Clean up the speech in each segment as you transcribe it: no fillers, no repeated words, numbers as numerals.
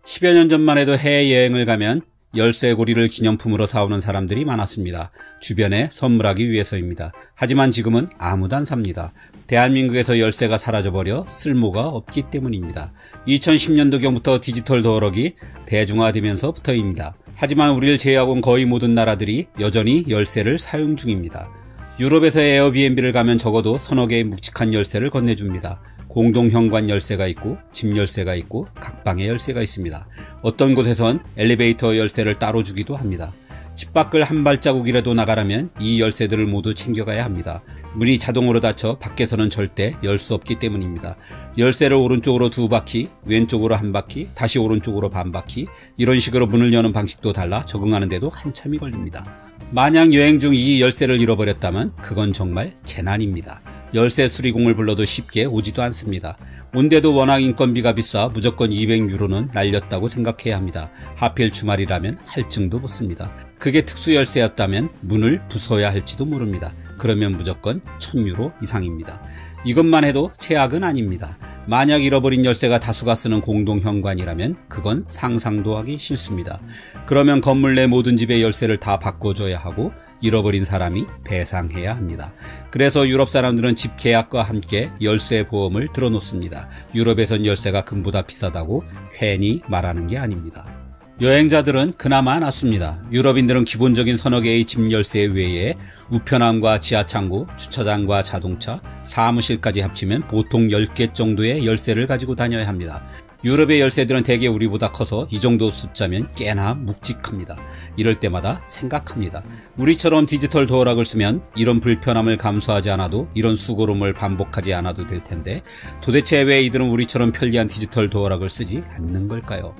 10여 년 전만 해도 해외여행을 가면 열쇠고리를 기념품으로 사오는 사람들이 많았습니다. 주변에 선물하기 위해서입니다. 하지만 지금은 아무도 안 삽니다. 대한민국에서 열쇠가 사라져버려 쓸모가 없기 때문입니다. 2010년도경부터 디지털 도어락이 대중화되면서부터입니다. 하지만 우리를 제외하고는 거의 모든 나라들이 여전히 열쇠를 사용 중입니다. 유럽에서 에어비앤비를 가면 적어도 서너 개의 묵직한 열쇠를 건네줍니다. 공동 현관 열쇠가 있고 집 열쇠가 있고 각 방의 열쇠가 있습니다. 어떤 곳에선 엘리베이터 열쇠를 따로 주기도 합니다. 집 밖을 한 발자국이라도 나가려면 이 열쇠들을 모두 챙겨가야 합니다. 문이 자동으로 닫혀 밖에서는 절대 열 수 없기 때문입니다. 열쇠를 오른쪽으로 2바퀴, 왼쪽으로 1바퀴, 다시 오른쪽으로 반바퀴, 이런 식으로 문을 여는 방식도 달라 적응하는데도 한참이 걸립니다. 만약 여행 중 이 열쇠를 잃어버렸다면 그건 정말 재난입니다. 열쇠 수리공을 불러도 쉽게 오지도 않습니다. 온데도 워낙 인건비가 비싸 무조건 200유로는 날렸다고 생각해야 합니다. 하필 주말이라면 할증도 붙습니다. 그게 특수 열쇠였다면 문을 부숴야 할지도 모릅니다. 그러면 무조건 1000유로 이상입니다. 이것만 해도 최악은 아닙니다. 만약 잃어버린 열쇠가 다수가 쓰는 공동 현관이라면 그건 상상도 하기 싫습니다. 그러면 건물 내 모든 집의 열쇠를 다 바꿔줘야 하고 잃어버린 사람이 배상해야 합니다. 그래서 유럽 사람들은 집 계약과 함께 열쇠 보험을 들어놓습니다. 유럽에선 열쇠가 금보다 비싸다고 괜히 말하는 게 아닙니다. 여행자들은 그나마 낫습니다. 유럽인들은 기본적인 서너 개의 집 열쇠 외에 우편함과 지하창고, 주차장과 자동차, 사무실까지 합치면 보통 10개 정도의 열쇠를 가지고 다녀야 합니다. 유럽의 열쇠들은 대개 우리보다 커서 이 정도 숫자면 꽤나 묵직합니다. 이럴 때마다 생각합니다. 우리처럼 디지털 도어락을 쓰면 이런 불편함을 감수하지 않아도 이런 수고로움을 반복하지 않아도 될 텐데 도대체 왜 이들은 우리처럼 편리한 디지털 도어락을 쓰지 않는 걸까요?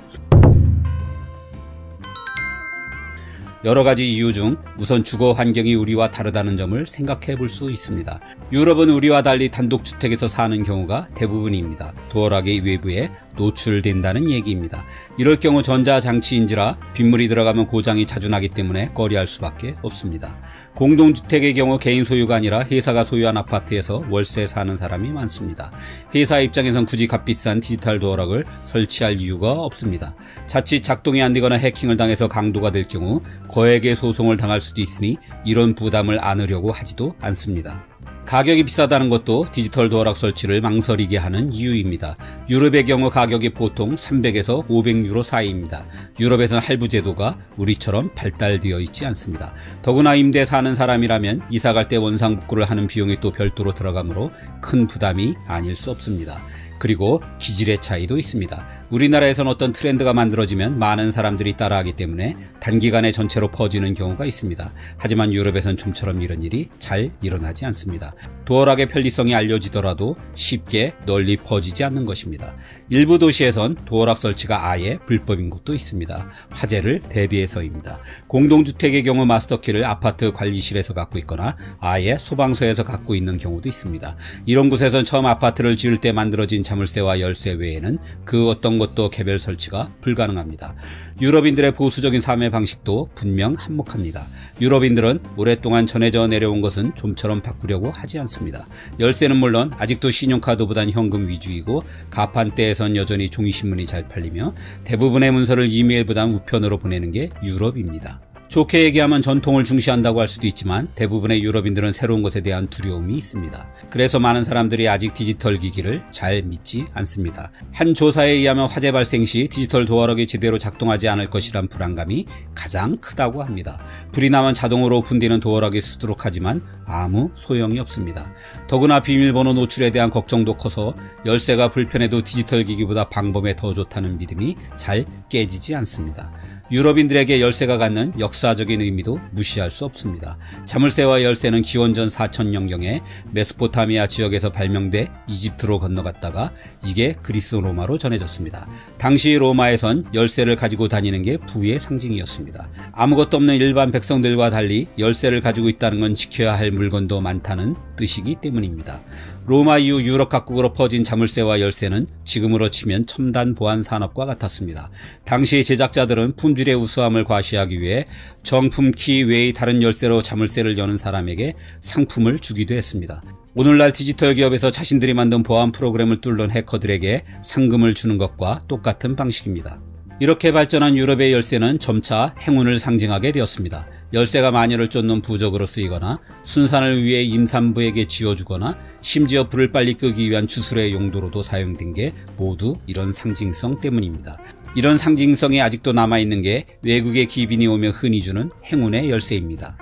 여러가지 이유 중 우선 주거 환경이 우리와 다르다는 점을 생각해 볼 수 있습니다. 유럽은 우리와 달리 단독주택에서 사는 경우가 대부분입니다. 도어락의 외부에 노출된다는 얘기입니다. 이럴 경우 전자장치인지라 빗물이 들어가면 고장이 자주 나기 때문에 꺼려할 수밖에 없습니다. 공동주택의 경우 개인 소유가 아니라 회사가 소유한 아파트에서 월세 사는 사람이 많습니다. 회사 입장에선 굳이 값비싼 디지털 도어락을 설치할 이유가 없습니다. 자칫 작동이 안 되거나 해킹을 당해서 강도가 될 경우 거액의 소송을 당할 수도 있으니 이런 부담을 안으려고 하지도 않습니다. 가격이 비싸다는 것도 디지털 도어락 설치를 망설이게 하는 이유입니다. 유럽의 경우 가격이 보통 300에서 500유로 사이입니다. 유럽에서는 할부 제도가 우리처럼 발달되어 있지 않습니다. 더구나 임대 사는 사람이라면 이사갈 때 원상복구를 하는 비용이 또 별도로 들어가므로 큰 부담이 아닐 수 없습니다. 그리고 기질의 차이도 있습니다. 우리나라에선 어떤 트렌드가 만들어지면 많은 사람들이 따라하기 때문에 단기간에 전체로 퍼지는 경우가 있습니다. 하지만 유럽에선 좀처럼 이런 일이 잘 일어나지 않습니다. 도어락의 편리성이 알려지더라도 쉽게 널리 퍼지지 않는 것입니다. 일부 도시에선 도어락 설치가 아예 불법인 곳도 있습니다. 화재를 대비해서입니다. 공동주택의 경우 마스터키를 아파트 관리실에서 갖고 있거나 아예 소방서에서 갖고 있는 경우도 있습니다. 이런 곳에선 처음 아파트를 지을 때 만들어진 자물쇠와 열쇠 외에는 그 어떤 것도 개별 설치가 불가능합니다. 유럽인들의 보수적인 삶의 방식도 분명 한몫합니다. 유럽인들은 오랫동안 전해져 내려온 것은 좀처럼 바꾸려고 하지 않습니다. 열쇠는 물론 아직도 신용카드보단 현금 위주이고 가판대에선 여전히 종이신문이 잘 팔리며 대부분의 문서를 이메일보단 우편으로 보내는 게 유럽입니다. 좋게 얘기하면 전통을 중시한다고 할 수도 있지만 대부분의 유럽인들은 새로운 것에 대한 두려움이 있습니다. 그래서 많은 사람들이 아직 디지털 기기를 잘 믿지 않습니다. 한 조사에 의하면 화재 발생 시 디지털 도어락이 제대로 작동하지 않을 것이란 불안감이 가장 크다고 합니다. 불이 나면 자동으로 오픈되는 도어락이 수두룩하지만 아무 소용이 없습니다. 더구나 비밀번호 노출에 대한 걱정도 커서 열쇠가 불편해도 디지털 기기보다 방범에 더 좋다는 믿음이 잘 깨지지 않습니다. 유럽인들에게 열쇠가 갖는 역사적인 의미도 무시할 수 없습니다. 자물쇠와 열쇠는 기원전 4000년경에 메소포타미아 지역에서 발명돼 이집트로 건너갔다가 이게 그리스 로마로 전해졌습니다. 당시 로마에선 열쇠를 가지고 다니는 게 부의 상징이었습니다. 아무것도 없는 일반 백성들과 달리 열쇠를 가지고 있다는 건 지켜야 할 물건도 많다는 뜻이기 때문입니다. 로마 이후 유럽 각국으로 퍼진 자물쇠와 열쇠는 지금으로 치면 첨단 보안 산업과 같았습니다. 당시 제작자들은 품질의 우수함을 과시하기 위해 정품 키 외의 다른 열쇠로 자물쇠를 여는 사람에게 상품을 주기도 했습니다. 오늘날 디지털 기업에서 자신들이 만든 보안 프로그램을 뚫는 해커들에게 상금을 주는 것과 똑같은 방식입니다. 이렇게 발전한 유럽의 열쇠는 점차 행운을 상징하게 되었습니다. 열쇠가 마녀를 쫓는 부적으로 쓰이거나 순산을 위해 임산부에게 쥐어주거나 심지어 불을 빨리 끄기 위한 주술의 용도로도 사용된 게 모두 이런 상징성 때문입니다. 이런 상징성이 아직도 남아있는 게 외국의 기빈이 오며 흔히 주는 행운의 열쇠입니다.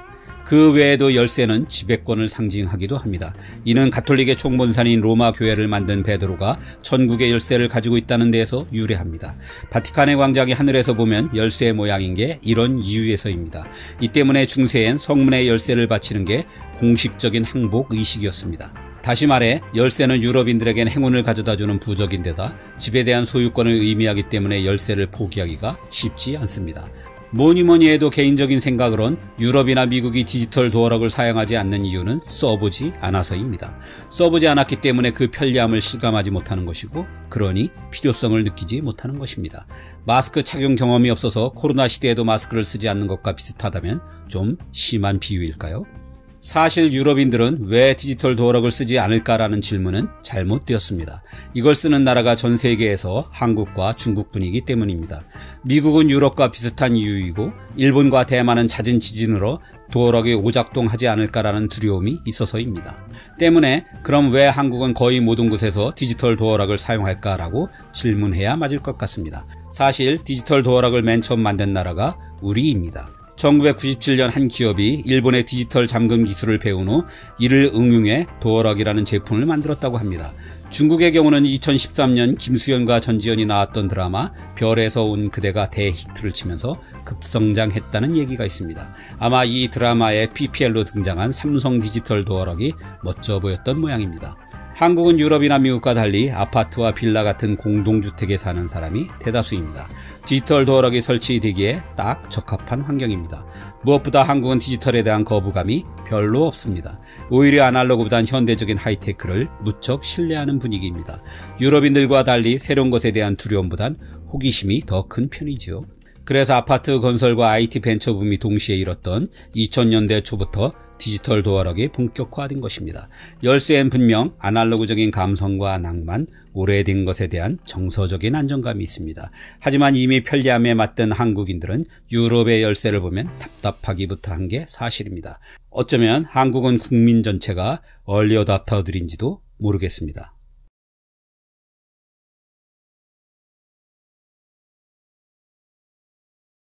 그 외에도 열쇠는 지배권을 상징하기도 합니다. 이는 가톨릭의 총본산인 로마 교회를 만든 베드로가 천국의 열쇠를 가지고 있다는 데에서 유래합니다. 바티칸의 광장이 하늘에서 보면 열쇠 모양인 게 이런 이유에서입니다. 이 때문에 중세엔 성문의 열쇠를 바치는 게 공식적인 항복 의식이었습니다. 다시 말해 열쇠는 유럽인들에겐 행운을 가져다주는 부적인데다 집에 대한 소유권을 의미하기 때문에 열쇠를 포기하기가 쉽지 않습니다. 뭐니뭐니 해도 개인적인 생각으론 유럽이나 미국이 디지털 도어락을 사용하지 않는 이유는 써보지 않아서입니다. 써보지 않았기 때문에 그 편리함을 실감하지 못하는 것이고 그러니 필요성을 느끼지 못하는 것입니다. 마스크 착용 경험이 없어서 코로나 시대에도 마스크를 쓰지 않는 것과 비슷하다면 좀 심한 비유일까요? 사실 유럽인들은 왜 디지털 도어락을 쓰지 않을까라는 질문은 잘못되었습니다. 이걸 쓰는 나라가 전 세계에서 한국과 중국뿐이기 때문입니다. 미국은 유럽과 비슷한 이유이고 일본과 대만은 잦은 지진으로 도어락이 오작동하지 않을까라는 두려움이 있어서입니다. 때문에 그럼 왜 한국은 거의 모든 곳에서 디지털 도어락을 사용할까라고 질문해야 맞을 것 같습니다. 사실 디지털 도어락을 맨 처음 만든 나라가 우리입니다. 1997년 한 기업이 일본의 디지털 잠금 기술을 배운 후 이를 응용해 도어락이라는 제품을 만들었다고 합니다. 중국의 경우는 2013년 김수현과 전지현이 나왔던 드라마 별에서 온 그대가 대히트를 치면서 급성장했다는 얘기가 있습니다. 아마 이 드라마의 PPL로 등장한 삼성 디지털 도어락이 멋져 보였던 모양입니다. 한국은 유럽이나 미국과 달리 아파트와 빌라 같은 공동주택에 사는 사람이 대다수입니다. 디지털 도어락이 설치되기에 딱 적합한 환경입니다. 무엇보다 한국은 디지털에 대한 거부감이 별로 없습니다. 오히려 아날로그보단 현대적인 하이테크를 무척 신뢰하는 분위기입니다. 유럽인들과 달리 새로운 것에 대한 두려움보단 호기심이 더 큰 편이지요. 그래서 아파트 건설과 IT 벤처 붐이 동시에 일었던 2000년대 초부터 디지털 도어락이 본격화된 것입니다. 열쇠엔 분명 아날로그적인 감성과 낭만, 오래된 것에 대한 정서적인 안정감이 있습니다. 하지만 이미 편리함에 맞던 한국인들은 유럽의 열쇠를 보면 답답하기부터 한 게 사실입니다. 어쩌면 한국은 국민 전체가 얼리 어답터들인지도 모르겠습니다.